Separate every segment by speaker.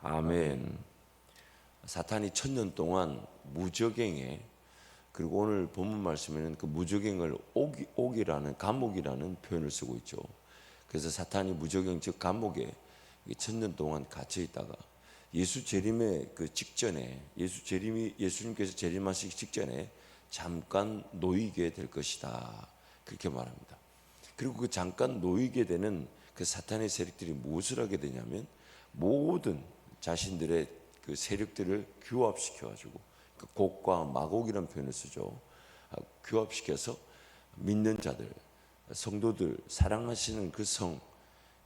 Speaker 1: 아멘. 사탄이 1000년 동안 무적행에, 그리고 오늘 본문 말씀에는 그 무적행을 옥이라는, 감옥이라는 표현을 쓰고 있죠. 그래서 사탄이 무적행 즉 감옥에 1000년 동안 갇혀 있다가 예수 재림의 그 직전에, 예수님께서 재림하시기 직전에 잠깐 놓이게 될 것이다, 그렇게 말합니다. 그리고 그 잠깐 놓이게 되는 그 사탄의 세력들이 무엇을 하게 되냐면, 모든 자신들의 그 세력들을 규합시켜 가지고, 그 곡과 마곡이라는 표현을 쓰죠. 규합시켜서 믿는 자들, 성도들, 사랑하시는 그 성,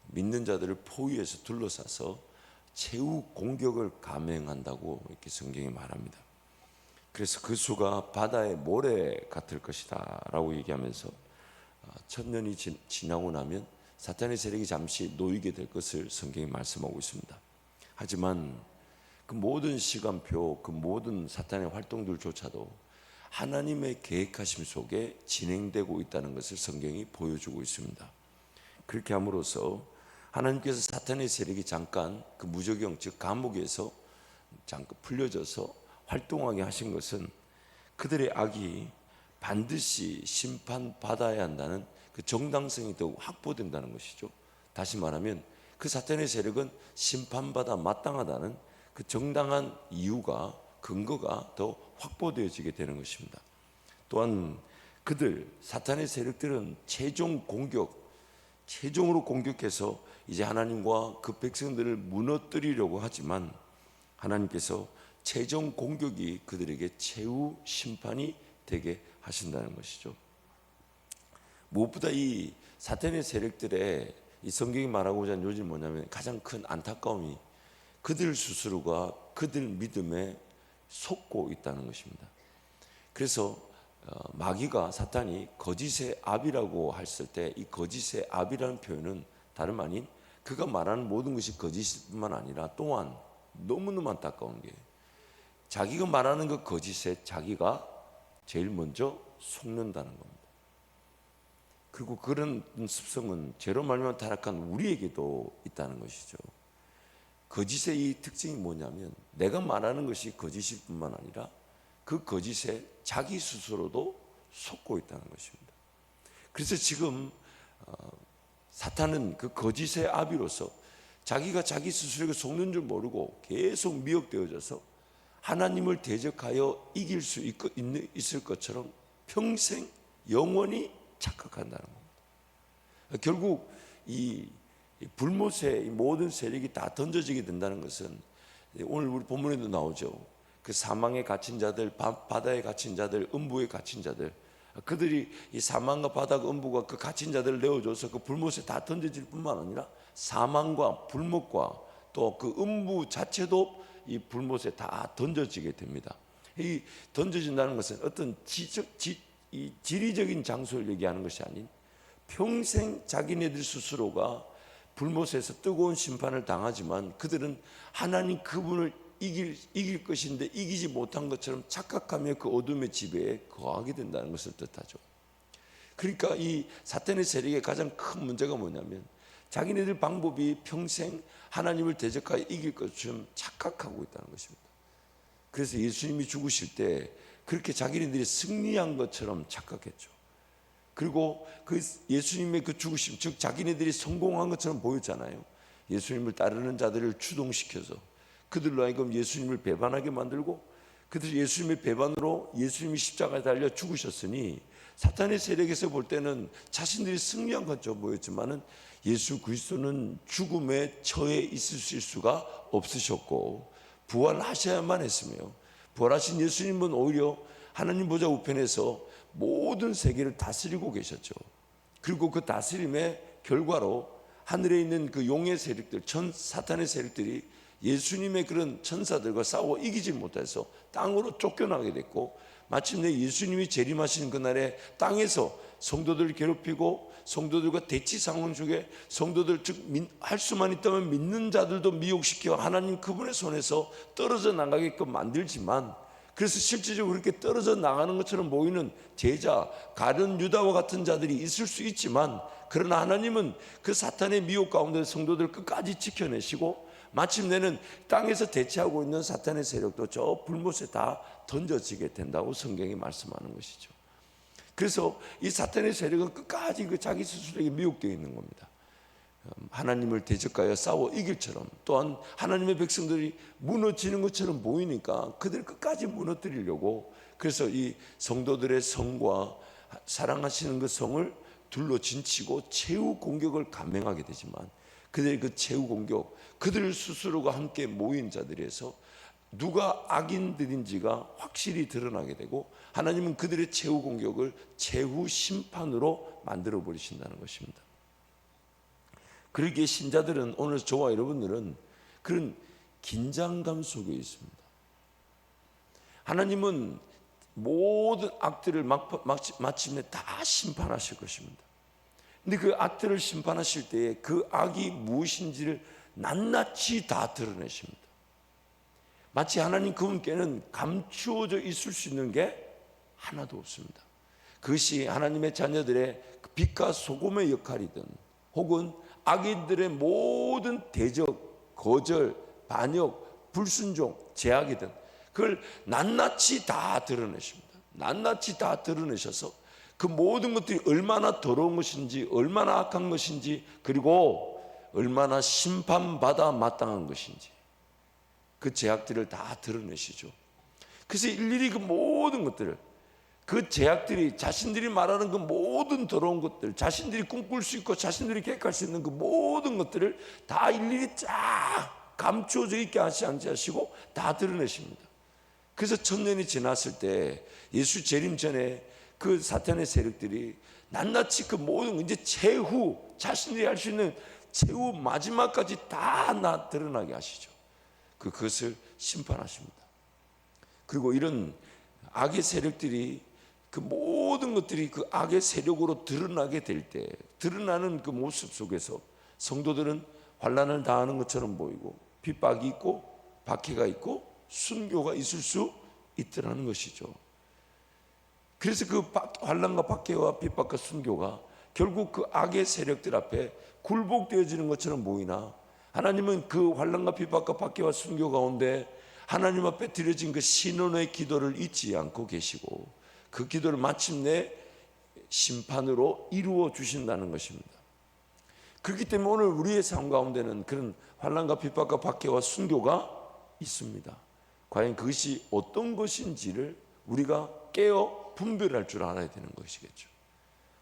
Speaker 1: 믿는 자들을 포위해서 둘러싸서 최후 공격을 감행한다고 이렇게 성경이 말합니다. 그래서 그 수가 바다의 모래 같을 것이다 라고 얘기하면서 1000년이 지나고 나면 사탄의 세력이 잠시 놓이게 될 것을 성경이 말씀하고 있습니다. 하지만 그 모든 시간표, 그 모든 사탄의 활동들조차도 하나님의 계획하심 속에 진행되고 있다는 것을 성경이 보여주고 있습니다. 그렇게 함으로써 하나님께서 사탄의 세력이 잠깐 그 무저경 즉 감옥에서 잠깐 풀려져서 활동하게 하신 것은 그들의 악이 반드시 심판받아야 한다는 그 정당성이 더욱 확보된다는 것이죠. 다시 말하면 그 사탄의 세력은 심판받아 마땅하다는 그 정당한 이유가, 근거가 더 확보되어지게 되는 것입니다. 또한 사탄의 세력들은 최종으로 공격해서 이제 하나님과 그 백성들을 무너뜨리려고 하지만, 하나님께서 최종 공격이 그들에게 최후 심판이 되게 하신다는 것이죠. 무엇보다 이 사탄의 세력들의 이 성경이 말하고자 하는 요지는 뭐냐면, 가장 큰 안타까움이 그들 스스로가 그들 믿음에 속고 있다는 것입니다. 그래서 마귀가, 사탄이 거짓의 압이라고 했을 때, 이 거짓의 압이라는 표현은 다름 아닌 그가 말하는 모든 것이 거짓뿐만 아니라 또한 너무너무 안타까운 게, 자기가 말하는 그 거짓에 자기가 제일 먼저 속는다는 겁니다. 그리고 그런 습성은 죄로 말미암아 타락한 우리에게도 있다는 것이죠. 거짓의 이 특징이 뭐냐면, 내가 말하는 것이 거짓일 뿐만 아니라 그 거짓에 자기 스스로도 속고 있다는 것입니다. 그래서 지금 사탄은 그 거짓의 아비로서 자기가 자기 스스로에게 속는 줄 모르고 계속 미혹되어져서 하나님을 대적하여 이길 수 있을 것처럼 평생 영원히 착각한다는 겁니다. 결국 이 불못의 모든 세력이 다 던져지게 된다는 것은, 오늘 우리 본문에도 나오죠. 그 사망에 갇힌 자들, 바다에 갇힌 자들, 음부에 갇힌 자들, 그들이 이 사망과 바다가 음부가 그 갇힌 자들을 내어줘서 그 불못에 다 던져질 뿐만 아니라 사망과 불못과 또 그 음부 자체도 이 불못에 다 던져지게 됩니다. 이 던져진다는 것은 어떤 지리적인 장소를 얘기하는 것이 아닌, 평생 자기네들 스스로가 불못에서 뜨거운 심판을 당하지만 그들은 하나님 그분을 이길 것인데 이기지 못한 것처럼 착각하며 그 어둠의 지배에 거하게 된다는 것을 뜻하죠. 그러니까 이 사탄의 세력의 가장 큰 문제가 뭐냐면, 자기네들 방법이 평생 하나님을 대적하여 이길 것처럼 착각하고 있다는 것입니다. 그래서 예수님이 죽으실 때 그렇게 자기네들이 승리한 것처럼 착각했죠. 그리고 그 예수님의 그 죽으심, 즉 자기네들이 성공한 것처럼 보였잖아요. 예수님을 따르는 자들을 추동시켜서 그들로 하여금 예수님을 배반하게 만들고, 그들이 예수님의 배반으로 예수님이 십자가에 달려 죽으셨으니 사탄의 세력에서 볼 때는 자신들이 승리한 것처럼 보였지만은 예수 그리스도는 죽음에 처해 있으실 수가 없으셨고 부활하셔야만 했으며, 부활하신 예수님은 오히려 하나님 보좌 우편에서 모든 세계를 다스리고 계셨죠. 그리고 그 다스림의 결과로 하늘에 있는 그 용의 세력들, 사탄의 세력들이 예수님의 그런 천사들과 싸워 이기지 못해서 땅으로 쫓겨나게 됐고, 마침내 예수님이 재림하시는 그날에 땅에서 성도들을 괴롭히고 성도들과 대치 상황 속에 성도들, 즉 할 수만 있다면 믿는 자들도 미혹시켜 하나님 그분의 손에서 떨어져 나가게끔 만들지만, 그래서 실질적으로 그렇게 떨어져 나가는 것처럼 보이는 제자, 가룟 유다와 같은 자들이 있을 수 있지만, 그러나 하나님은 그 사탄의 미혹 가운데 성도들을 끝까지 지켜내시고 마침내는 땅에서 대체하고 있는 사탄의 세력도 저 불못에 다 던져지게 된다고 성경이 말씀하는 것이죠. 그래서 이 사탄의 세력은 끝까지 그 자기 스스로에게 미혹되어 있는 겁니다. 하나님을 대적하여 싸워 이길처럼, 또한 하나님의 백성들이 무너지는 것처럼 보이니까 그들을 끝까지 무너뜨리려고, 그래서 이 성도들의 성과 사랑하시는 그 성을 둘러 진치고 최후 공격을 감행하게 되지만, 그들의 그 최후 공격, 그들 스스로가 함께 모인 자들에서 누가 악인들인지가 확실히 드러나게 되고, 하나님은 그들의 최후 공격을 최후 심판으로 만들어 버리신다는 것입니다. 그러기에 신자들은, 오늘 저와 여러분들은 그런 긴장감 속에 있습니다. 하나님은 모든 악들을 마침내 다 심판하실 것입니다. 근데 그 악들을 심판하실 때에 그 악이 무엇인지를 낱낱이 다 드러내십니다. 마치 하나님 그분께는 감추어져 있을 수 있는 게 하나도 없습니다. 그것이 하나님의 자녀들의 빛과 소금의 역할이든, 혹은 악인들의 모든 대적, 거절, 반역, 불순종, 제약이든 그걸 낱낱이 다 드러내십니다. 낱낱이 다 드러내셔서 그 모든 것들이 얼마나 더러운 것인지, 얼마나 악한 것인지, 그리고 얼마나 심판받아 마땅한 것인지, 그 제약들을 다 드러내시죠. 그래서 일일이 그 모든 것들을, 그 제약들이 자신들이 말하는 그 모든 더러운 것들, 자신들이 꿈꿀 수 있고 자신들이 계획할 수 있는 그 모든 것들을 다 일일이 쫙 감추어져 있게 하시고 다 드러내십니다. 그래서 천년이 지났을 때 예수 재림 전에 그 사탄의 세력들이 낱낱이 그 모든, 이제 최후, 자신들이 할 수 있는 최후 마지막까지 다 드러나게 하시죠. 그것을 심판하십니다. 그리고 이런 악의 세력들이, 그 모든 것들이 그 악의 세력으로 드러나게 될 때, 드러나는 그 모습 속에서 성도들은 환난을 당하는 것처럼 보이고, 핍박이 있고 박해가 있고 순교가 있을 수 있더라는 것이죠. 그래서 그 환난과 박해와 핍박과 순교가 결국 그 악의 세력들 앞에 굴복되어지는 것처럼 보이나, 하나님은 그 환난과 핍박과 박해와 순교 가운데 하나님 앞에 드려진 그 신원의 기도를 잊지 않고 계시고, 그 기도를 마침내 심판으로 이루어 주신다는 것입니다. 그렇기 때문에 오늘 우리의 삶 가운데는 그런 환난과 핍박과 박해와 순교가 있습니다. 과연 그것이 어떤 것인지를 우리가 깨어 분별할 줄 알아야 되는 것이겠죠.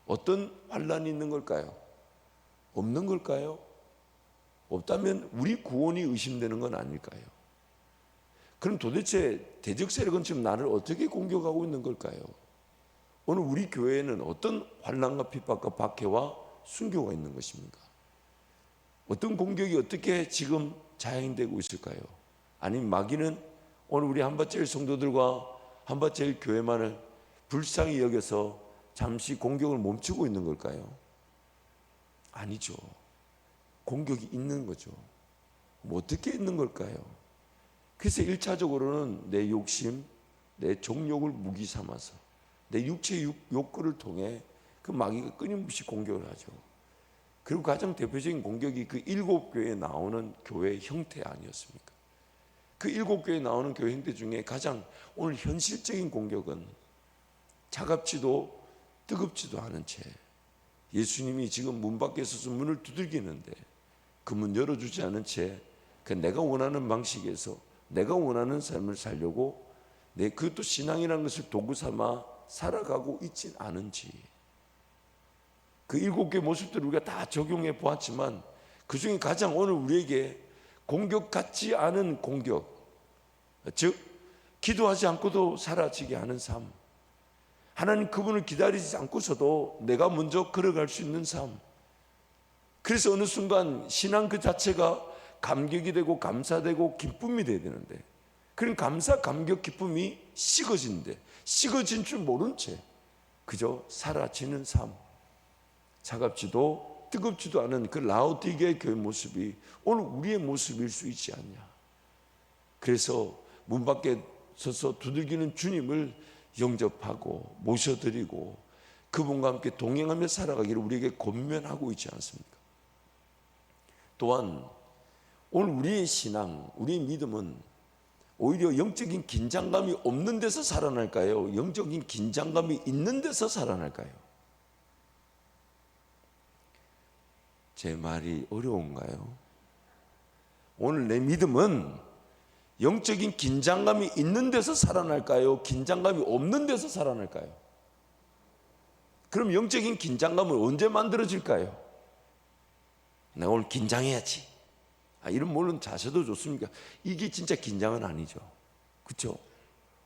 Speaker 1: 어떤 환난이 있는 걸까요? 없는 걸까요? 없다면 우리 구원이 의심되는 건 아닐까요? 그럼 도대체 대적 세력은 지금 나를 어떻게 공격하고 있는 걸까요? 오늘 우리 교회에는 어떤 환난과 핍박과 박해와 순교가 있는 것입니까? 어떤 공격이 어떻게 지금 자행되고 있을까요? 아니면 마귀는 오늘 우리 한밭제일 성도들과 한밭제일 교회만을 불쌍히 여겨서 잠시 공격을 멈추고 있는 걸까요? 아니죠. 공격이 있는 거죠. 뭐 어떻게 있는 걸까요? 그래서 1차적으로는 내 욕심, 내 정욕을 무기 삼아서 내 육체의 욕구를 통해 그 마귀가 끊임없이 공격을 하죠. 그리고 가장 대표적인 공격이 그 7교회에 나오는 교회의 형태 아니었습니까? 그 7교회에 나오는 교회 형태 중에 가장 오늘 현실적인 공격은 차갑지도 뜨겁지도 않은 채 예수님이 지금 문 밖에 서서 문을 두들기는데 그 문 열어주지 않은 채 그 내가 원하는 방식에서 내가 원하는 삶을 살려고 그것도 신앙이라는 것을 도구 삼아 살아가고 있진 않은지, 그 7개의 모습들을 우리가 다 적용해 보았지만 그 중에 가장 오늘 우리에게 공격 같지 않은 공격, 즉 기도하지 않고도 사라지게 하는 삶, 하나님 그분을 기다리지 않고서도 내가 먼저 걸어갈 수 있는 삶, 그래서 어느 순간 신앙 그 자체가 감격이 되고 감사되고 기쁨이 돼야 되는데, 그런 감사, 감격, 기쁨이 식어진데 식어진 줄 모른 채 그저 사라지는 삶, 차갑지도 뜨겁지도 않은 그 라오디게의 교회 모습이 오늘 우리의 모습일 수 있지 않냐. 그래서 문 밖에 서서 두들기는 주님을 영접하고 모셔드리고 그분과 함께 동행하며 살아가기를 우리에게 권면하고 있지 않습니까? 또한 오늘 우리의 신앙, 우리의 믿음은 오히려 영적인 긴장감이 없는 데서 살아날까요? 영적인 긴장감이 있는 데서 살아날까요? 제 말이 어려운가요? 오늘 내 믿음은 영적인 긴장감이 있는 데서 살아날까요? 긴장감이 없는 데서 살아날까요? 그럼 영적인 긴장감은 언제 만들어질까요? 내가 오늘 긴장해야지. 이런 물론 자세도 좋습니까? 이게 진짜 긴장은 아니죠. 그렇죠?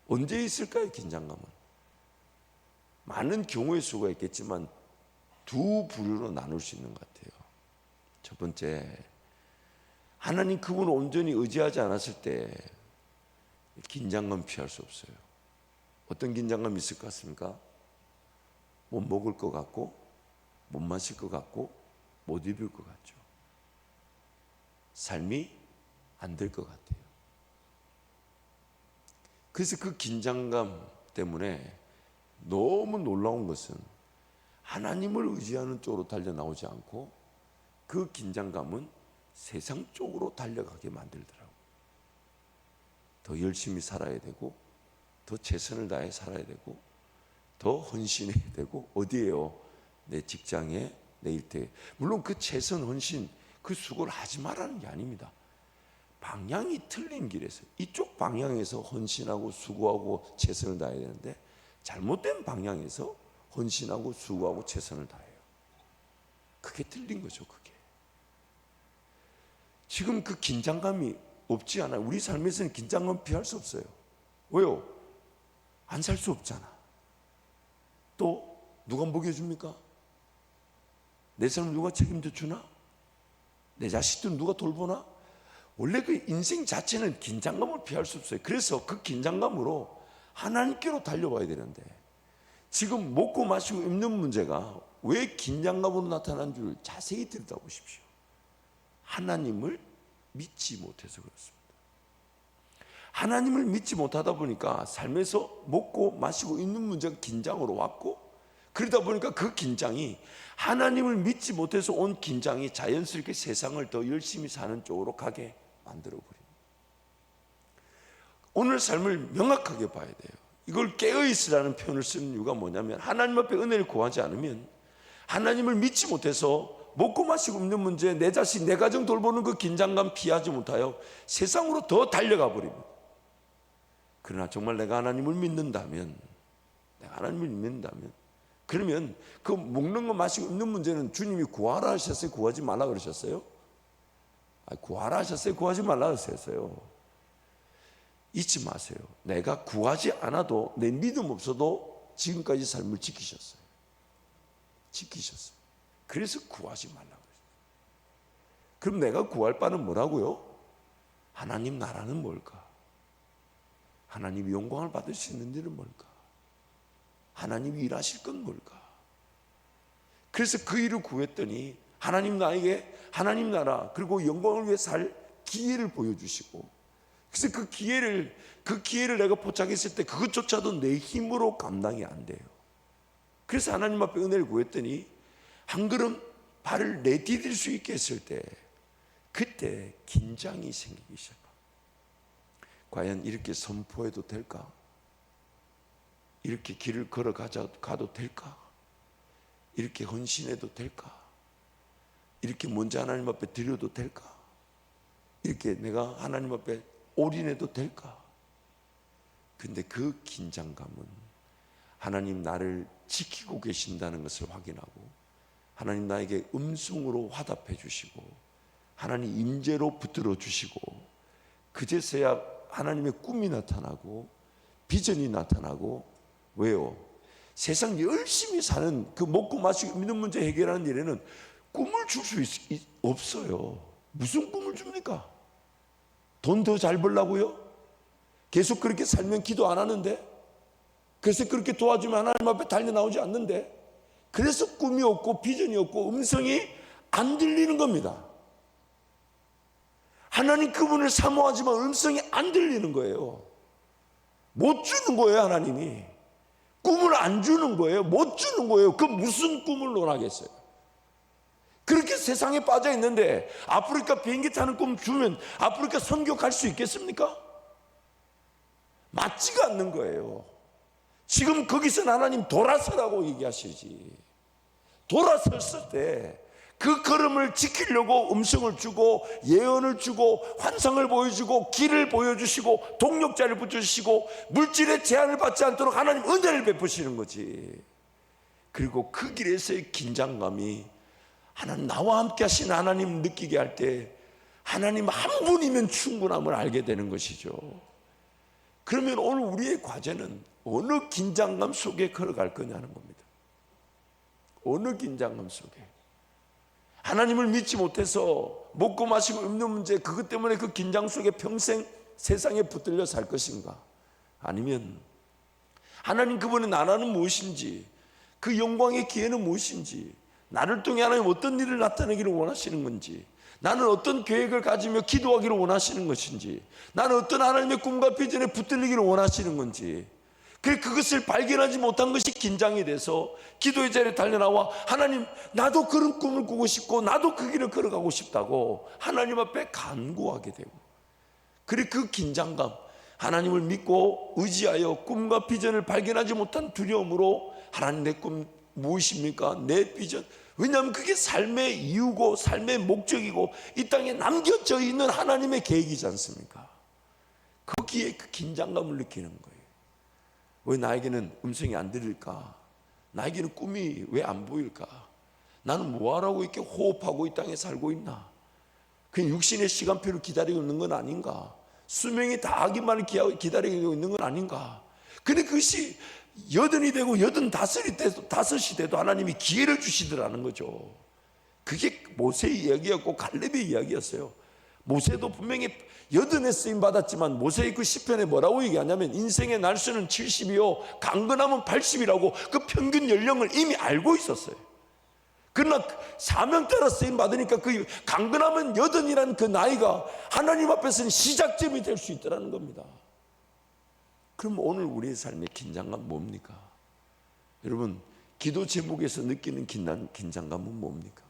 Speaker 1: 언제 있을까요? 긴장감은. 많은 경우의 수가 있겠지만 두 부류로 나눌 수 있는 것 같아요. 첫 번째, 하나님 그분을 온전히 의지하지 않았을 때 긴장감 피할 수 없어요. 어떤 긴장감이 있을 것 같습니까? 못 먹을 것 같고, 못 마실 것 같고, 못 입을 것 같죠. 삶이 안 될 것 같아요. 그래서 그 긴장감 때문에 너무 놀라운 것은 하나님을 의지하는 쪽으로 달려나오지 않고 그 긴장감은 세상 쪽으로 달려가게 만들더라고요. 더 열심히 살아야 되고, 더 최선을 다해 살아야 되고, 더 헌신해야 되고, 어디에요? 내 직장에, 내 일터에. 물론 그 최선, 헌신, 그 수고를 하지 말라는 게 아닙니다. 방향이 틀린 길에서, 이쪽 방향에서 헌신하고 수고하고 최선을 다해야 되는데 잘못된 방향에서 헌신하고 수고하고 최선을 다해요. 그게 틀린 거죠. 그게 지금 그 긴장감이 없지 않아요. 우리 삶에서는 긴장감 피할 수 없어요. 왜요? 안 살 수 없잖아. 또 누가 먹여줍니까? 내 삶을 누가 책임져 주나? 내 자식들 누가 돌보나? 원래 그 인생 자체는 긴장감을 피할 수 없어요. 그래서 그 긴장감으로 하나님께로 달려와야 되는데 지금 먹고 마시고 입는 문제가 왜 긴장감으로 나타난 줄 자세히 들여다보십시오. 하나님을 믿지 못해서 그렇습니다. 하나님을 믿지 못하다 보니까 삶에서 먹고 마시고 입는 문제가 긴장으로 왔고, 그러다 보니까 그 긴장이, 하나님을 믿지 못해서 온 긴장이 자연스럽게 세상을 더 열심히 사는 쪽으로 가게 만들어버립니다. 오늘 삶을 명확하게 봐야 돼요. 이걸 깨어있으라는 표현을 쓰는 이유가 뭐냐면, 하나님 앞에 은혜를 구하지 않으면, 하나님을 믿지 못해서 먹고 마시고 입는 문제, 내 자식, 내 가정 돌보는 그 긴장감 피하지 못하여 세상으로 더 달려가 버립니다. 그러나 정말 내가 하나님을 믿는다면, 그러면 그 먹는 거 마시고 입는 문제는 주님이 구하라 하셨어요? 구하지 말라 그러셨어요? 구하라 하셨어요? 구하지 말라 하셨어요? 잊지 마세요. 내가 구하지 않아도, 내 믿음 없어도 지금까지 삶을 지키셨어요. 그래서 구하지 말라고 했어요. 그럼 내가 구할 바는 뭐라고요? 하나님 나라는 뭘까? 하나님이 영광을 받을 수 있는 일은 뭘까? 하나님이 일하실 건 뭘까? 그래서 그 일을 구했더니 하나님 나에게 하나님 나라 그리고 영광을 위해 살 기회를 보여주시고, 그래서 그 기회를 내가 포착했을 때 그것조차도 내 힘으로 감당이 안 돼요. 그래서 하나님 앞에 은혜를 구했더니 한 걸음 발을 내디딜 수 있게 했을 때, 그때 긴장이 생기기 시작합니다. 과연 이렇게 선포해도 될까? 이렇게 길을 걸어가도 될까? 이렇게 헌신해도 될까? 이렇게 먼저 하나님 앞에 드려도 될까? 이렇게 내가 하나님 앞에 올인해도 될까? 근데 그 긴장감은 하나님 나를 지키고 계신다는 것을 확인하고, 하나님 나에게 음성으로 화답해 주시고, 하나님 임재로 붙들어 주시고, 그제서야 하나님의 꿈이 나타나고 비전이 나타나고. 왜요? 세상 열심히 사는 그 먹고 마시고 입는 문제 해결하는 일에는 꿈을 줄 수 없어요. 무슨 꿈을 줍니까? 돈 더 잘 벌라고요? 계속 그렇게 살면 기도 안 하는데, 그래서 그렇게 도와주면 하나님 앞에 달려 나오지 않는데, 그래서 꿈이 없고 비전이 없고 음성이 안 들리는 겁니다. 하나님 그분을 사모하지만 음성이 안 들리는 거예요. 못 주는 거예요. 하나님이 꿈을 안 주는 거예요. 못 주는 거예요. 그 무슨 꿈을 논하겠어요? 그렇게 세상에 빠져 있는데 아프리카 비행기 타는 꿈 주면 아프리카 선교 갈 수 있겠습니까? 맞지가 않는 거예요. 지금 거기서 하나님 돌아서라고 얘기하시지. 돌아섰을 때 그 걸음을 지키려고 음성을 주고 예언을 주고 환상을 보여주고 길을 보여주시고 동력자를 붙여주시고 물질의 제한을 받지 않도록 하나님 은혜를 베푸시는 거지. 그리고 그 길에서의 긴장감이 하나님, 나와 함께 하신 하나님 느끼게 할 때 하나님 한 분이면 충분함을 알게 되는 것이죠. 그러면 오늘 우리의 과제는 어느 긴장감 속에 걸어갈 거냐는 겁니다. 어느 긴장감 속에. 하나님을 믿지 못해서 먹고 마시고 입는 문제, 그것 때문에 그 긴장 속에 평생 세상에 붙들려 살 것인가? 아니면 하나님 그분의 나라는 무엇인지, 그 영광의 기회는 무엇인지, 나를 통해 하나님 어떤 일을 나타내기를 원하시는 건지, 나는 어떤 계획을 가지며 기도하기를 원하시는 것인지, 나는 어떤 하나님의 꿈과 비전에 붙들리기를 원하시는 건지, 그것을 발견하지 못한 것이 긴장이 돼서 기도의 자리에 달려나와 하나님, 나도 그런 꿈을 꾸고 싶고 나도 그 길을 걸어가고 싶다고 하나님 앞에 간구하게 되고, 그리고 그 긴장감, 하나님을 믿고 의지하여 꿈과 비전을 발견하지 못한 두려움으로 하나님, 내 꿈 무엇입니까? 내 비전. 왜냐하면 그게 삶의 이유고 삶의 목적이고 이 땅에 남겨져 있는 하나님의 계획이지 않습니까? 거기에 그 긴장감을 느끼는 거예요. 왜 나에게는 음성이 안 들릴까? 나에게는 꿈이 왜 안 보일까? 나는 뭐하라고 이렇게 호흡하고 이 땅에 살고 있나? 그냥 육신의 시간표를 기다리고 있는 건 아닌가? 수명이 다하기만을 기다리고 있는 건 아닌가? 근데 그것이 80이 되고 85이 돼도 하나님이 기회를 주시더라는 거죠. 그게 모세의 이야기였고 갈렙의 이야기였어요. 모세도 분명히 80에 쓰임 받았지만 모세의 그 시편에 뭐라고 얘기하냐면 인생의 날수는 70이요 강건함은 80이라고 그 평균 연령을 이미 알고 있었어요. 그러나 사명 따라 쓰임 받으니까 그 강건함은 80이라는 그 나이가 하나님 앞에서는 시작점이 될 수 있다는 겁니다. 그럼 오늘 우리의 삶의 긴장감 뭡니까? 여러분, 기도 제목에서 느끼는 긴장감은 뭡니까?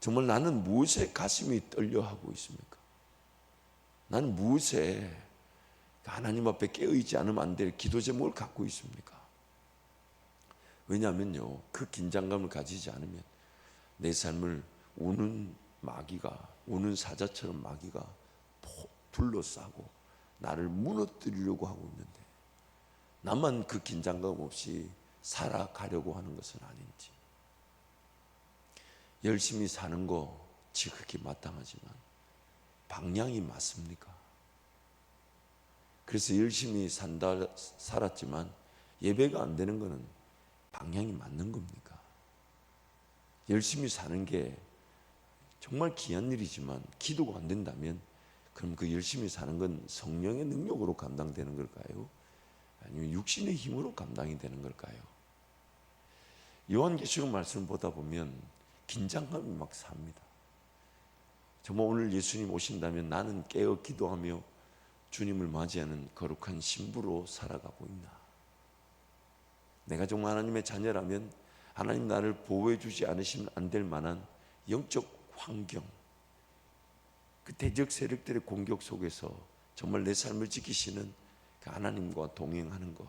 Speaker 1: 정말 나는 무엇에 가슴이 떨려하고 있습니까? 나는 무엇에 하나님 앞에 깨어있지 않으면 안 될 기도 제목을 갖고 있습니까? 왜냐하면요, 그 긴장감을 가지지 않으면 내 삶을 우는 마귀가, 우는 사자처럼 마귀가 둘러싸고 나를 무너뜨리려고 하고 있는데 나만 그 긴장감 없이 살아가려고 하는 것은 아닌지. 열심히 사는 거 지극히 마땅하지만 방향이 맞습니까? 그래서 열심히 살았지만 예배가 안 되는 것은 방향이 맞는 겁니까? 열심히 사는 게 정말 귀한 일이지만 기도가 안 된다면 그럼 그 열심히 사는 건 성령의 능력으로 감당되는 걸까요? 아니면 육신의 힘으로 감당이 되는 걸까요? 요한계시록 말씀을 보다 보면 긴장감이 막 삽니다. 정말 오늘 예수님 오신다면 나는 깨어 기도하며 주님을 맞이하는 거룩한 신부로 살아가고 있나? 내가 정말 하나님의 자녀라면 하나님 나를 보호해 주지 않으시면 안 될 만한 영적 환경, 그 대적 세력들의 공격 속에서 정말 내 삶을 지키시는 그 하나님과 동행하는 것,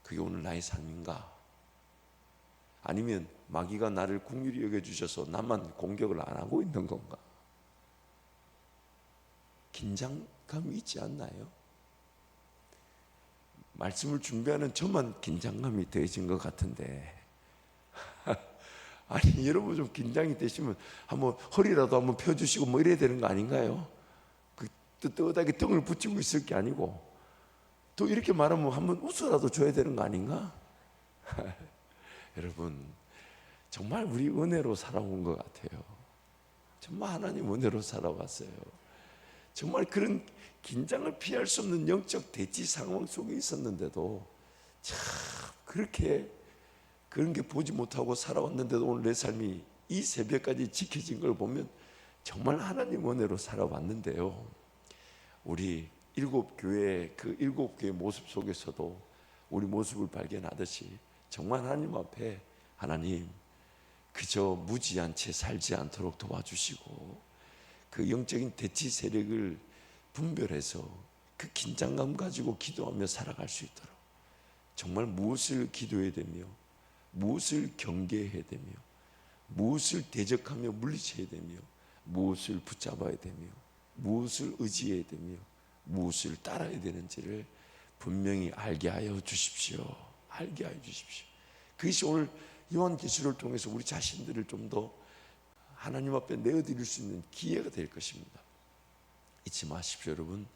Speaker 1: 그게 오늘 나의 삶인가? 아니면 마귀가 나를 긍휼히 여겨주셔서 나만 공격을 안 하고 있는 건가? 긴장감이 있지 않나요? 말씀을 준비하는 저만 긴장감이 더해진 것 같은데 아니 여러분 좀 긴장이 되시면 한번 허리라도 한번 펴주시고 뭐 이래야 되는 거 아닌가요? 그 뜨뜻하게 등을 붙이고 있을 게 아니고 또 이렇게 말하면 한번 웃어라도 줘야 되는 거 아닌가? 여러분 정말 우리 은혜로 살아온 것 같아요. 정말 하나님 은혜로 살아왔어요. 정말 그런 긴장을 피할 수 없는 영적 대치 상황 속에 있었는데도 참 그렇게 그런 게 보지 못하고 살아왔는데도 오늘 내 삶이 이 새벽까지 지켜진 걸 보면 정말 하나님 은혜로 살아왔는데요. 우리 일곱 교회 그 일곱 교회 모습 속에서도 우리 모습을 발견하듯이 정말 하나님 앞에 하나님 그저 무지한 채 살지 않도록 도와주시고 그 영적인 대치 세력을 분별해서 그 긴장감 가지고 기도하며 살아갈 수 있도록 정말 무엇을 기도해야 되며 무엇을 경계해야 되며 무엇을 대적하며 물리쳐야 되며 무엇을 붙잡아야 되며 무엇을 의지해야 되며 무엇을 따라야 되는지를 분명히 알게 하여 주십시오. 알게 하여 주십시오. 그것이 오늘 요한계시록을 통해서 우리 자신들을 좀 더 하나님 앞에 내어드릴 수 있는 기회가 될 것입니다. 잊지 마십시오, 여러분.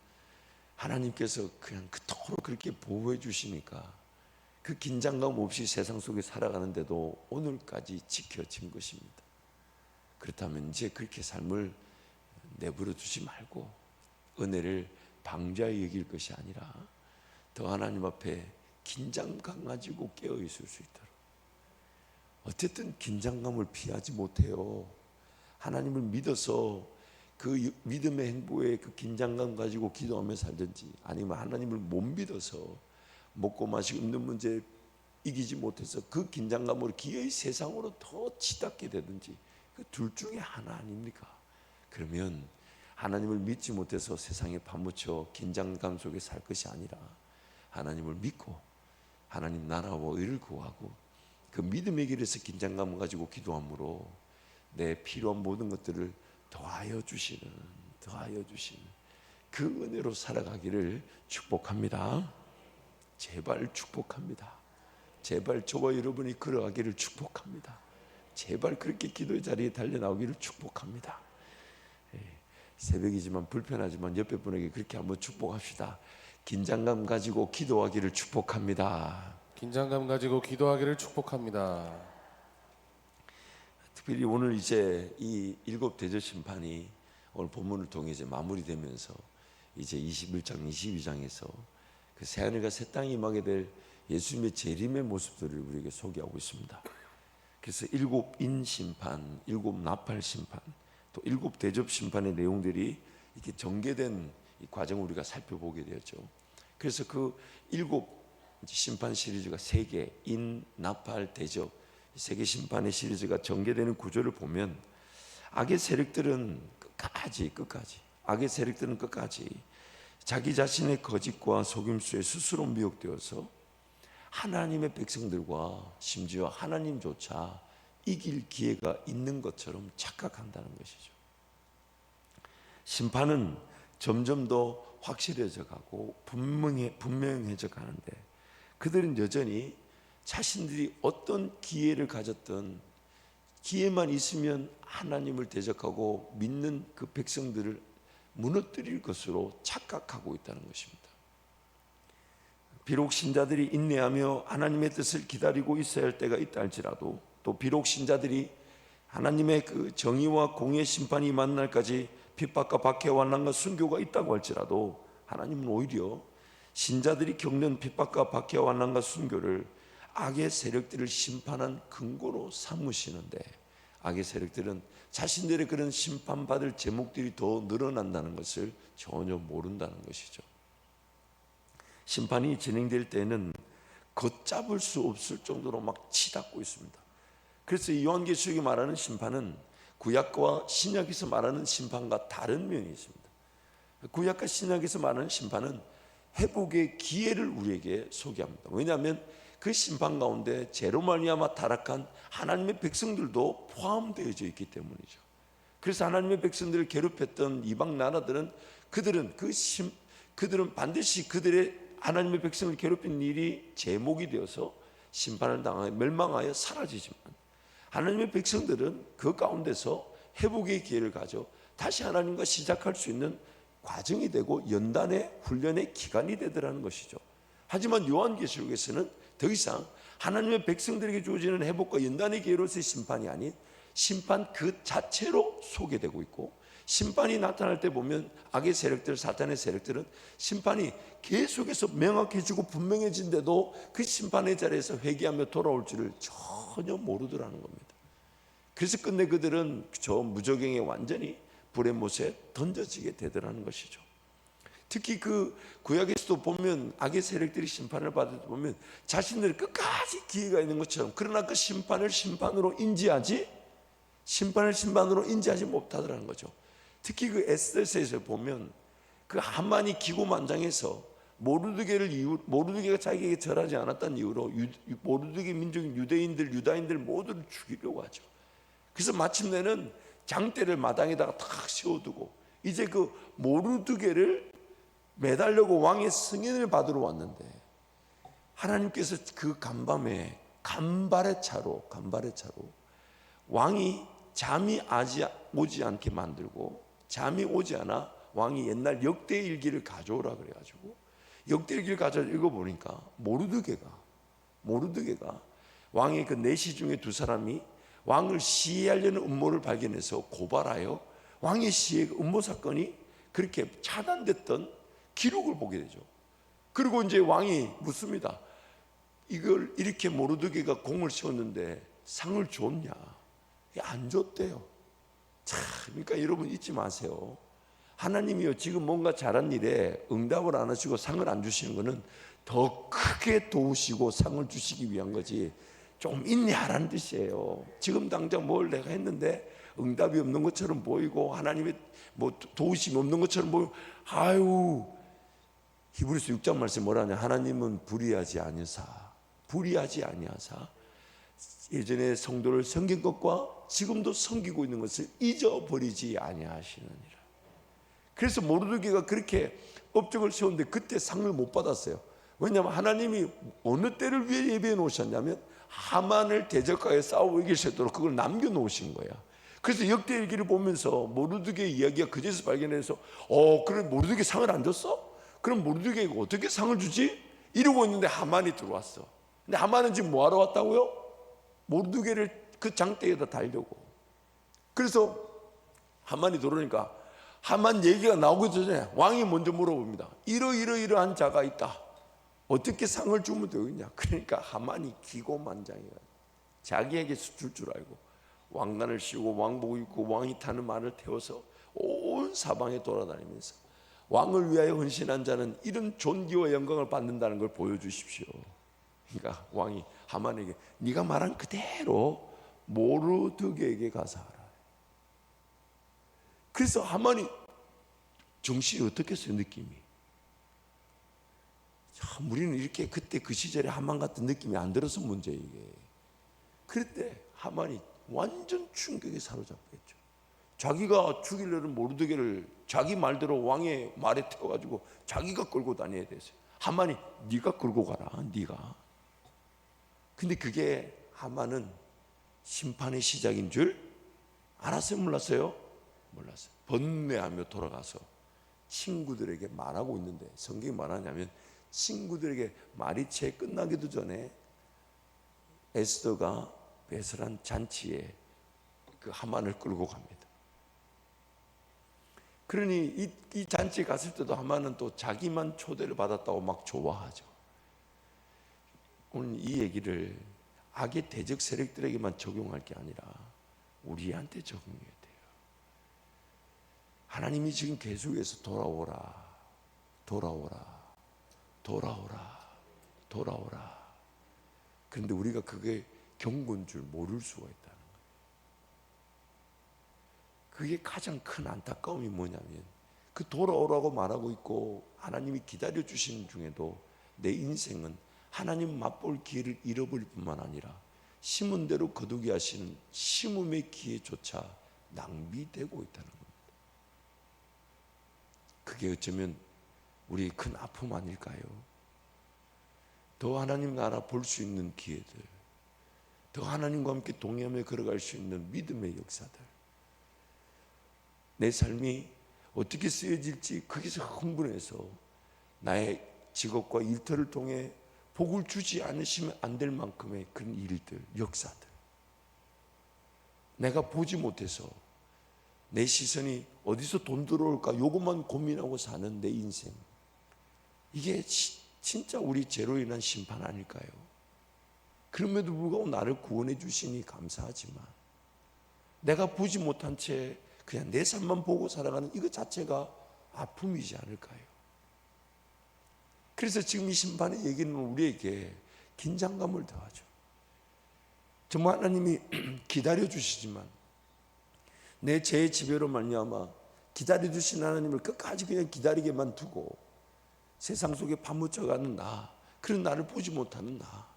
Speaker 1: 하나님께서 그냥 그토록 그렇게 보호해 주시니까 그 긴장감 없이 세상 속에 살아가는데도 오늘까지 지켜진 것입니다. 그렇다면 이제 그렇게 삶을 내버려 두지 말고 은혜를 방자히 여길 것이 아니라 더 하나님 앞에 긴장감 가지고 깨어 있을 수 있도록, 어쨌든 긴장감을 피하지 못해요. 하나님을 믿어서 그 믿음의 행보에 그 긴장감 가지고 기도하며 살든지, 아니면 하나님을 못 믿어서 먹고 마시고 입는 문제 이기지 못해서 그 긴장감으로 기어이 세상으로 더 치닫게 되든지, 그 둘 중에 하나 아닙니까? 그러면 하나님을 믿지 못해서 세상에 파묻혀 긴장감 속에 살 것이 아니라 하나님을 믿고 하나님 나라와 의를 구하고 그 믿음의 길에서 긴장감을 가지고 기도함으로 내 필요한 모든 것들을 더하여 주시는 그 은혜로 살아가기를 축복합니다. 제발 축복합니다. 제발 저와 여러분이 걸어가기를 축복합니다. 제발 그렇게 기도의 자리에 달려나오기를 축복합니다. 새벽이지만 불편하지만 옆에 분에게 그렇게 한번 축복합시다. 긴장감 가지고 기도하기를 축복합니다.
Speaker 2: 긴장감 가지고 기도하기를 축복합니다.
Speaker 1: 특별히 오늘 이제 이 일곱 대접 심판이 오늘 본문을 통해 이제 마무리되면서 이제 21장, 22장에서 그 새하늘과 새 땅이 임하게 될 예수님의 재림의 모습들을 우리에게 소개하고 있습니다. 그래서 일곱 인 심판, 일곱 나팔 심판, 또 일곱 대접 심판의 내용들이 이렇게 전개된 이 과정을 우리가 살펴보게 되었죠. 그래서 그 일곱 심판 시리즈가 세 개, 인, 나팔, 대접, 세 개 심판의 시리즈가 전개되는 구조를 보면 악의 세력들은 끝까지 자기 자신의 거짓과 속임수에 스스로 미혹되어서 하나님의 백성들과 심지어 하나님조차 이길 기회가 있는 것처럼 착각한다는 것이죠. 심판은 점점 더 확실해져 가고 분명해져 가는데 그들은 여전히 자신들이 어떤 기회를 가졌던 기회만 있으면 하나님을 대적하고 믿는 그 백성들을 무너뜨릴 것으로 착각하고 있다는 것입니다. 비록 신자들이 인내하며 하나님의 뜻을 기다리고 있어야 할 때가 있다 할지라도, 또 비록 신자들이 하나님의 그 정의와 공의의 심판이 만날 날까지 핍박과 박해와 환난과 순교가 있다고 할지라도 하나님은 오히려 신자들이 겪는 핍박과 박해와 환난과 순교를 악의 세력들을 심판한 근거로 삼으시는데, 악의 세력들은 자신들의 그런 심판받을 제목들이 더 늘어난다는 것을 전혀 모른다는 것이죠. 심판이 진행될 때는 걷잡을 수 없을 정도로 막 치닫고 있습니다. 그래서 이 요한계시록이 말하는 심판은 구약과 신약에서 말하는 심판과 다른 면이 있습니다. 구약과 신약에서 말하는 심판은 회복의 기회를 우리에게 소개합니다. 왜냐하면 그 심판 가운데 죄로 말미암아 타락한 하나님의 백성들도 포함되어져 있기 때문이죠. 그래서 하나님의 백성들을 괴롭혔던 이방 나라들은 그들은 반드시 그들의 하나님의 백성을 괴롭힌 일이 제목이 되어서 심판을 당하여 멸망하여 사라지지만, 하나님의 백성들은 그 가운데서 회복의 기회를 가져 다시 하나님과 시작할 수 있는 과정이 되고 연단의 훈련의 기간이 되더라는 것이죠. 하지만 요한계시록에서는 더 이상 하나님의 백성들에게 주어지는 회복과 연단의 기회로서의 심판이 아닌 심판 그 자체로 소개되고 있고, 심판이 나타날 때 보면 악의 세력들, 사탄의 세력들은 심판이 계속해서 명확해지고 분명해진데도 그 심판의 자리에서 회개하며 돌아올 줄을 전혀 모르더라는 겁니다. 그래서 끝내 그들은 저 무저갱에 완전히 불의 못에 던져지게 되더라는 것이죠. 특히 그 구약에서도 보면 악의 세력들이 심판을 받을 때 보면 자신들이 끝까지 기회가 있는 것처럼, 그러나 그 심판을 심판으로 인지하지 못하더라는 거죠. 특히 그 에스더서에서 보면 그 하만이 기고만장해서 모르드게가 자기에게 절하지 않았다는 이유로 모르드게 민족인 유다인들 모두를 죽이려고 하죠. 그래서 마침내는 장대를 마당에다가 탁 세워두고 이제 그 모르드게를 매달려고 왕의 승인을 받으러 왔는데, 하나님께서 그 간밤에 간발의 차로 왕이 잠이 오지 않게 만들고, 잠이 오지 않아 왕이 옛날 역대일기를 가져오라 그래가지고 역대일기를 가져와 읽어보니까 모르드게가 왕의 그 내시 중에 두 사람이 왕을 시해하려는 음모를 발견해서 고발하여 왕의 시해 음모 사건이 그렇게 차단됐던 기록을 보게 되죠. 그리고 이제 왕이 묻습니다. 이걸 이렇게 모르드게가 공을 세웠는데 상을 줬냐? 안 줬대요. 자, 그러니까 여러분 잊지 마세요. 하나님이요, 지금 뭔가 잘한 일에 응답을 안 하시고 상을 안 주시는 것은 더 크게 도우시고 상을 주시기 위한 거지, 좀 인내하라는 뜻이에요. 지금 당장 뭘 내가 했는데 응답이 없는 것처럼 보이고 하나님의 뭐 도우심이 없는 것처럼 보이고, 아유, 히브리서 6장 말씀 뭐라냐? 하나님은 불의하지 아니하사 예전에 성도를 섬긴 것과 지금도 섬기고 있는 것을 잊어버리지 아니하시느니라. 그래서 모르드게가 그렇게 업적을 세웠는데 그때 상을 못 받았어요. 왜냐하면 하나님이 어느 때를 위해 예배해 놓으셨냐면 하만을 대적하여 싸워 이길 수 있도록 그걸 남겨놓으신 거야. 그래서 역대일기를 보면서 모르드게 이야기가 그제서 발견해서 그래, 모르드게 상을 안 줬어? 그럼 모르드게가 어떻게 상을 주지? 이러고 있는데 하만이 들어왔어. 근데 하만은 지금 뭐하러 왔다고요? 모르드게를 그 장대에다 달려고. 그래서 하만이 들어오니까 하만 얘기가 나오기 전에 왕이 먼저 물어봅니다. 이러한 자가 있다. 어떻게 상을 주면 되겠냐? 그러니까 하만이 기고만장해요. 자기에게 줄 줄 알고 왕관을 씌우고 왕복 입고 왕이 타는 말을 태워서 온 사방에 돌아다니면서 왕을 위하여 헌신한 자는 이런 존귀와 영광을 받는다는 걸 보여주십시오. 그러니까 왕이 하만에게 네가 말한 그대로 모르드게에게 가서 하라. 그래서 하만이 정신이 어떻겠어요? 느낌이. 참, 우리는 이렇게 그때 그 시절에 하만 같은 느낌이 안 들어서 문제예요, 이게. 그럴 때 하만이 완전 충격에 사로잡혔죠. 자기가 죽이려는 모르드게를 자기 말대로 왕의 말에 태워가지고 자기가 끌고 다녀야 됐어요. 하만이 네가 끌고 가라, 네가. 근데 그게 하만은 심판의 시작인 줄 알았어요, 몰랐어요? 몰랐어요. 번뇌하며 돌아가서 친구들에게 말하고 있는데, 성경이 말하냐면 친구들에게 말이 채 끝나기도 전에 에스더가 배설한 잔치에 그 하만을 끌고 갑니다. 그러니 이 잔치에 갔을 때도 하만은 또 자기만 초대를 받았다고 막 좋아하죠. 오늘 이 얘기를 악의 대적 세력들에게만 적용할 게 아니라 우리한테 적용해야 돼요. 하나님이 지금 계속해서 돌아오라. 그런데 우리가 그게 경고인 줄 모를 수가 있다는 거예요. 그게 가장 큰 안타까움이 뭐냐면, 그 돌아오라고 말하고 있고 하나님이 기다려 주시는 중에도 내 인생은 하나님 맛볼 기회를 잃어버릴 뿐만 아니라 심은 대로 거두게 하시는 심음의 기회조차 낭비되고 있다는 겁니다. 그게 어쩌면 우리의 큰 아픔 아닐까요? 더 하나님 나라 볼 수 있는 기회들, 더 하나님과 함께 동행하며 걸어갈 수 있는 믿음의 역사들, 내 삶이 어떻게 쓰여질지 거기서 흥분해서 나의 직업과 일터를 통해 복을 주지 않으시면 안 될 만큼의 그런 일들, 역사들, 내가 보지 못해서 내 시선이 어디서 돈 들어올까 요것만 고민하고 사는 내 인생, 이게 진짜 우리 죄로 인한 심판 아닐까요? 그럼에도 불구하고 나를 구원해 주시니 감사하지만 내가 보지 못한 채 그냥 내 삶만 보고 살아가는 이것 자체가 아픔이지 않을까요? 그래서 지금 이 심판의 얘기는 우리에게 긴장감을 더하죠. 정말 하나님이 기다려 주시지만 내 죄의 지배로 말미암아 기다려 주신 하나님을 끝까지 그냥 기다리게만 두고 세상 속에 파묻혀가는 나, 그런 나를 보지 못하는 나,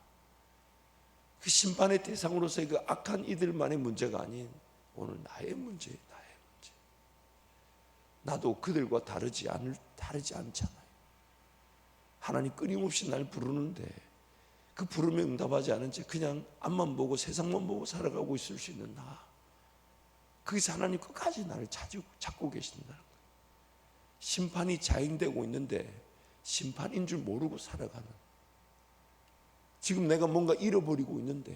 Speaker 1: 그 심판의 대상으로서의 그 악한 이들만의 문제가 아닌 오늘 나의 문제예요. 나의 문제. 나도 그들과 다르지 않잖아요. 하나님 끊임없이 날 부르는데 그 부름에 응답하지 않은 채 그냥 앞만 보고 세상만 보고 살아가고 있을 수 있는 나, 거기서 하나님 끝까지 나를 찾고 계신다는 거예요. 심판이 자행되고 있는데 심판인 줄 모르고 살아가는, 지금 내가 뭔가 잃어버리고 있는데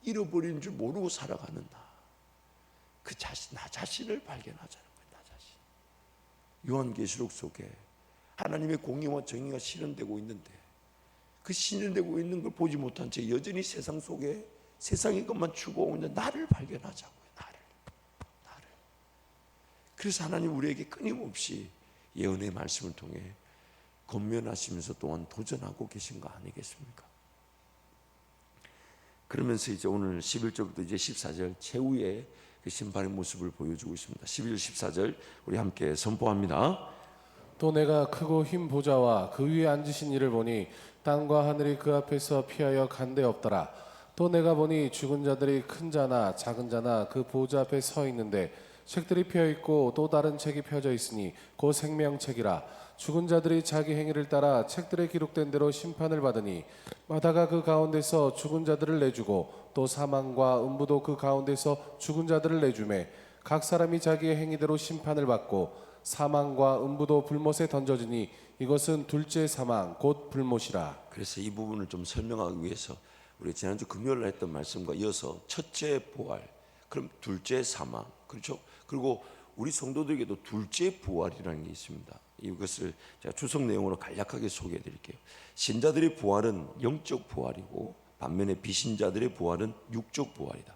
Speaker 1: 잃어버린 줄 모르고 살아가는 나 자신을 발견하자는 거예요. 나 자신. 요한계시록 속에 하나님의 공의와 정의가 실현되고 있는데 그 실현되고 있는 걸 보지 못한 채 여전히 세상 속에 세상의 것만 추구하고 있는 나를 발견하자고요. 나를. 그래서 하나님 우리에게 끊임없이 예언의 말씀을 통해 권면하시면서 또한 도전하고 계신 거 아니겠습니까? 그러면서 이제 오늘 11절부터 이제 14절 최후의 그 심판의 모습을 보여주고 있습니다. 11절 14절 우리 함께 선포합니다.
Speaker 2: 또 내가 크고 흰 보좌와 그 위에 앉으신 이를 보니 땅과 하늘이 그 앞에서 피하여 간데 없더라. 또 내가 보니 죽은 자들이 큰 자나 작은 자나 그 보좌 앞에 서 있는데 책들이 펴 있고 또 다른 책이 펴져 있으니 곧 생명책이라. 죽은 자들이 자기 행위를 따라 책들에 기록된 대로 심판을 받으니 마다가 그 가운데서 죽은 자들을 내주고 또 사망과 음부도 그 가운데서 죽은 자들을 내주매 각 사람이 자기의 행위대로 심판을 받고 사망과 음부도 불못에 던져지니 이것은 둘째 사망 곧 불못이라.
Speaker 1: 그래서 이 부분을 좀 설명하기 위해서 우리 지난주 금요일 했던 말씀과 이어서 첫째 부활, 그럼 둘째 사망, 그렇죠? 그리고 우리 성도들에게도 둘째 부활이라는 게 있습니다. 이것을 제가 주석 내용으로 간략하게 소개해 드릴게요. 신자들의 부활은 영적 부활이고 반면에 비신자들의 부활은 육적 부활이다.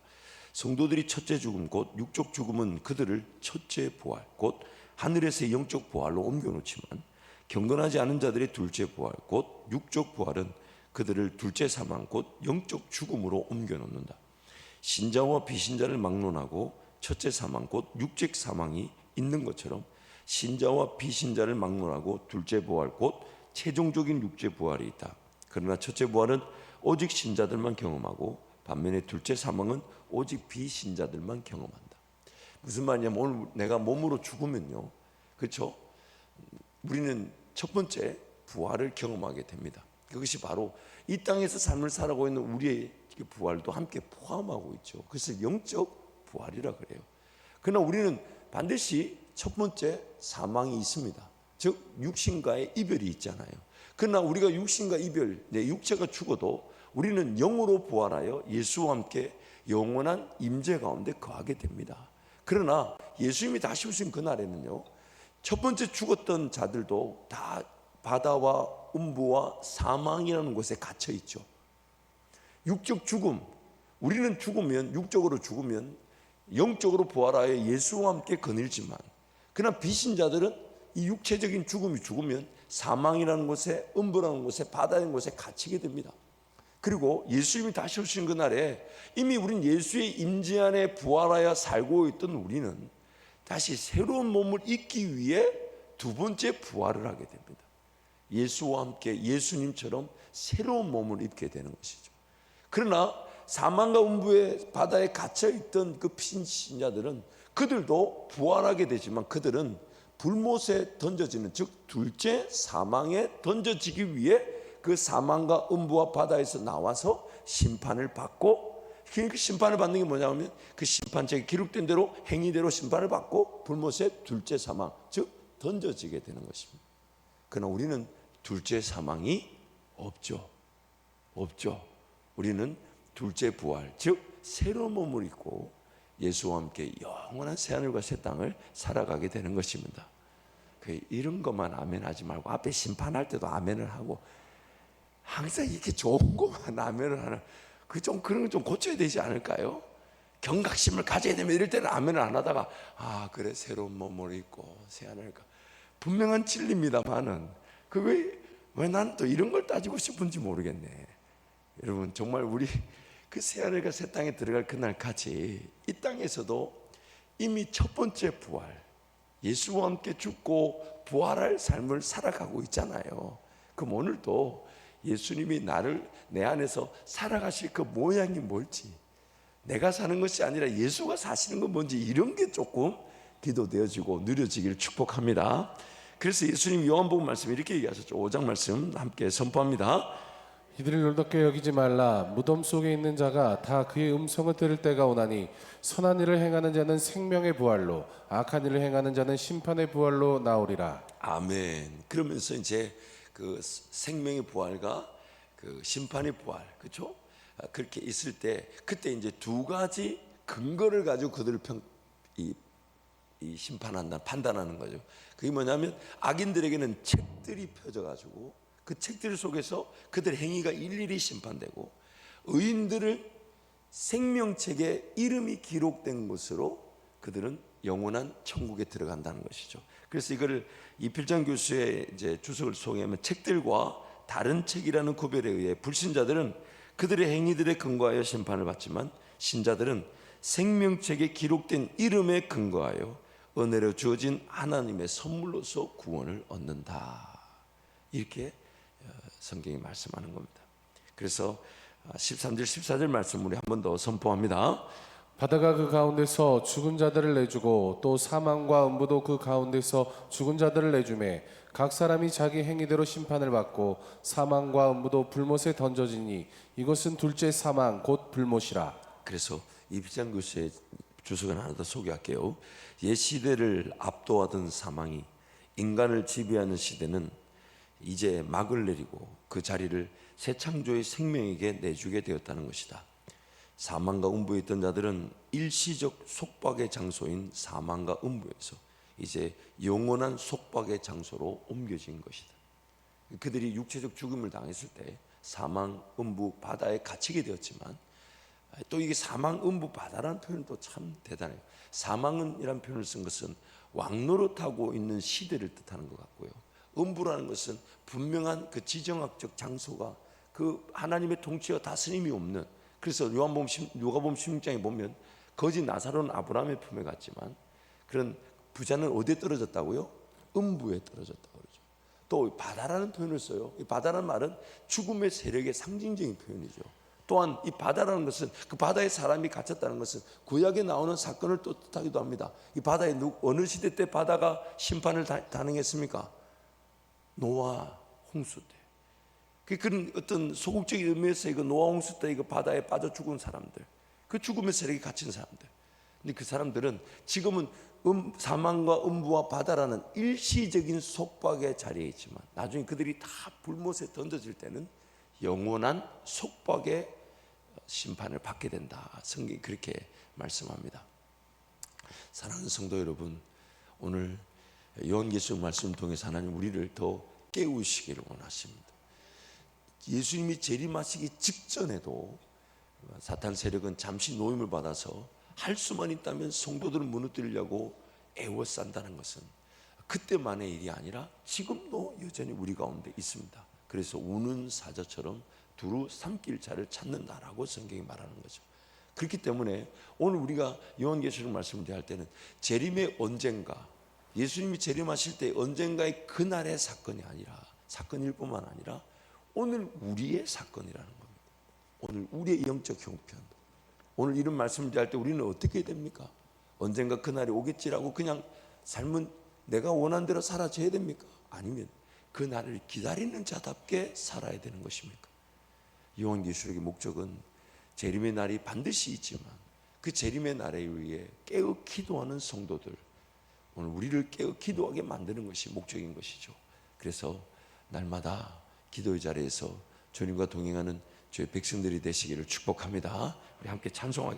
Speaker 1: 성도들이 첫째 죽음 곧 육적 죽음은 그들을 첫째 부활 곧 하늘에서의 영적 부활로 옮겨놓지만 경건하지 않은 자들의 둘째 부활 곧 육적 부활은 그들을 둘째 사망 곧 영적 죽음으로 옮겨놓는다. 신자와 비신자를 막론하고 첫째 사망 곧 육적 사망이 있는 것처럼 신자와 비신자를 막론하고 둘째 부활 곧 최종적인 육체 부활이 있다. 그러나 첫째 부활은 오직 신자들만 경험하고 반면에 둘째 사망은 오직 비신자들만 경험한다. 무슨 말이냐면 오늘 내가 몸으로 죽으면요, 그렇죠? 우리는 첫 번째 부활을 경험하게 됩니다. 그것이 바로 이 땅에서 삶을 살아가고 있는 우리의 부활도 함께 포함하고 있죠. 그래서 영적 부활이라 그래요. 그러나 우리는 반드시 첫 번째 사망이 있습니다. 즉 육신과의 이별이 있잖아요. 그러나 우리가 육신과 이별, 내 육체가 죽어도 우리는 영으로 부활하여 예수와 함께 영원한 임재 가운데 거하게 됩니다. 그러나 예수님이 다시 오신 그날에는요, 첫 번째 죽었던 자들도 다 바다와 음부와 사망이라는 곳에 갇혀 있죠. 육적 죽음, 우리는 죽으면, 육적으로 죽으면 영적으로 부활하여 예수와 함께 거닐지만, 그러나 비신자들은 이 육체적인 죽음이 죽으면 사망이라는 곳에, 음부라는 곳에, 바다라는 곳에 갇히게 됩니다. 그리고 예수님이 다시 오신 그날에 이미 우린 예수의 임재 안에 부활하여 살고 있던 우리는 다시 새로운 몸을 입기 위해 두 번째 부활을 하게 됩니다. 예수와 함께 예수님처럼 새로운 몸을 입게 되는 것이죠. 그러나 사망과 음부의 바다에 갇혀있던 그 신자들은 그들도 부활하게 되지만 그들은 불못에 던져지는, 즉 둘째 사망에 던져지기 위해 그 사망과 음부와 바다에서 나와서 심판을 받고, 그 심판을 받는 게 뭐냐면 그 심판책에 기록된 대로 행위대로 심판을 받고 불못에 둘째 사망, 즉 던져지게 되는 것입니다. 그러나 우리는 둘째 사망이 없죠. 우리는 둘째 부활, 즉 새로운 몸을 입고 예수와 함께 영원한 새하늘과 새 땅을 살아가게 되는 것입니다. 이런 것만 아멘하지 말고 앞에 심판할 때도 아멘을 하고 항상 이렇게 좋은 것만 아멘을 하는, 그런 거 좀 고쳐야 되지 않을까요? 경각심을 가져야 되면 이럴 때는 아멘을 안 하다가 그래 새로운 몸을 입고 새하늘과, 분명한 진리입니다만은 그게 왜 나는 또 이런 걸 따지고 싶은지 모르겠네. 여러분, 정말 우리 그 새하늘과 새 땅에 들어갈 그날까지 이 땅에서도 이미 첫 번째 부활, 예수와 함께 죽고 부활할 삶을 살아가고 있잖아요. 그럼 오늘도 예수님이 나를 내 안에서 살아가실 그 모양이 뭘지, 내가 사는 것이 아니라 예수가 사시는 건 뭔지, 이런 게 조금 기도되어지고 누려지기를 축복합니다. 그래서 예수님 요한복음 말씀 이렇게 얘기하셨죠. 5장 말씀 함께 선포합니다.
Speaker 2: 이들을 놀답게 여기지 말라. 무덤 속에 있는 자가 다 그의 음성을 들을 때가 오나니 선한 일을 행하는 자는 생명의 부활로, 악한 일을 행하는 자는 심판의 부활로 나오리라.
Speaker 1: 아멘. 그러면서 이제 그 생명의 부활과 그 심판의 부활, 그렇죠? 그렇게 있을 때 그때 이제 두 가지 근거를 가지고 그들을 이 심판한다, 판단하는 거죠. 그게 뭐냐면 악인들에게는 책들이 펴져 가지고 그 책들 속에서 그들의 행위가 일일이 심판되고, 의인들은 생명책에 이름이 기록된 것으로 그들은 영원한 천국에 들어간다는 것이죠. 그래서 이거를 이필장 교수의 이제 주석을 소개하면, 책들과 다른 책이라는 구별에 의해 불신자들은 그들의 행위들에 근거하여 심판을 받지만, 신자들은 생명책에 기록된 이름에 근거하여 은혜로 주어진 하나님의 선물로서 구원을 얻는다. 이렇게 성경이 말씀하는 겁니다. 그래서 13절 14절 말씀 우리 한 번 더 선포합니다.
Speaker 2: 바다가 그 가운데서 죽은 자들을 내주고 또 사망과 음부도 그 가운데서 죽은 자들을 내주매 각 사람이 자기 행위대로 심판을 받고 사망과 음부도 불못에 던져지니 이것은 둘째 사망 곧 불못이라.
Speaker 1: 그래서 이필장 교수의 주석을 하나 더 소개할게요. 옛 시대를 압도하던 사망이 인간을 지배하는 시대는 이제 막을 내리고 그 자리를 새 창조의 생명에게 내주게 되었다는 것이다. 사망과 음부에 있던 자들은 일시적 속박의 장소인 사망과 음부에서 이제 영원한 속박의 장소로 옮겨진 것이다. 그들이 육체적 죽음을 당했을 때 사망, 음부, 바다에 갇히게 되었지만, 또 이게 사망, 음부, 바다라는 표현도 참 대단해요. 사망이라는 표현을 쓴 것은 왕노릇하고 있는 시대를 뜻하는 것 같고요, 음부라는 것은 분명한 그 지정학적 장소가 그 하나님의 통치와 다스림이 없는, 그래서 누가복음 16장에 보면 거지 나사로는 아브라함의 품에 갔지만 그런 부자는 어디에 떨어졌다고요? 음부에 떨어졌다고 그러죠. 또 바다라는 표현을 써요. 이 바다라는 말은 죽음의 세력의 상징적인 표현이죠. 또한 이 바다라는 것은, 그 바다에 사람이 갇혔다는 것은 구약에 나오는 사건을 또 뜻하기도 합니다. 이 바다에 어느 시대 때 바다가 심판을 단행했습니까? 노아 홍수 때. 그런 어떤 소극적인 의미에서 이거 노아 홍수 때 이거 바다에 빠져 죽은 사람들, 그 죽음의 세력에 갇힌 사람들. 근데 그 사람들은 지금은 사망과 음부와 바다라는 일시적인 속박의 자리에 있지만 나중에 그들이 다 불못에 던져질 때는 영원한 속박의 심판을 받게 된다. 성경이 그렇게 말씀합니다. 사랑하는 성도 여러분, 오늘 요한계시록 말씀을 통해서 하나님 우리를 더 깨우시기를 원하십니다. 예수님이 재림하시기 직전에도 사탄 세력은 잠시 노임을 받아서 할 수만 있다면 성도들을 무너뜨리려고 애워싼다는 것은 그때만의 일이 아니라 지금도 여전히 우리 가운데 있습니다. 그래서 우는 사자처럼 두루 삼킬 자를 찾는다라고 성경이 말하는 거죠. 그렇기 때문에 오늘 우리가 요한계시록 말씀을 대할 때는 재림의 언젠가, 예수님이 재림하실 때 언젠가의 그날의 사건이 아니라, 사건일 뿐만 아니라 오늘 우리의 사건이라는 겁니다. 오늘 우리의 영적 형편. 오늘 이런 말씀을 할 때 우리는 어떻게 됩니까? 언젠가 그날이 오겠지라고 그냥 삶은 내가 원한 대로 살아져야 됩니까? 아니면 그날을 기다리는 자답게 살아야 되는 것입니까? 요한계시록의 목적은 재림의 날이 반드시 있지만 그 재림의 날에 의해 깨어 기도하는 성도들, 오늘 우리를 깨어 기도하게 만드는 것이 목적인 것이죠. 그래서 날마다 기도의 자리에서 주님과 동행하는 주의 백성들이 되시기를 축복합니다. 우리 함께 찬송하겠습니다.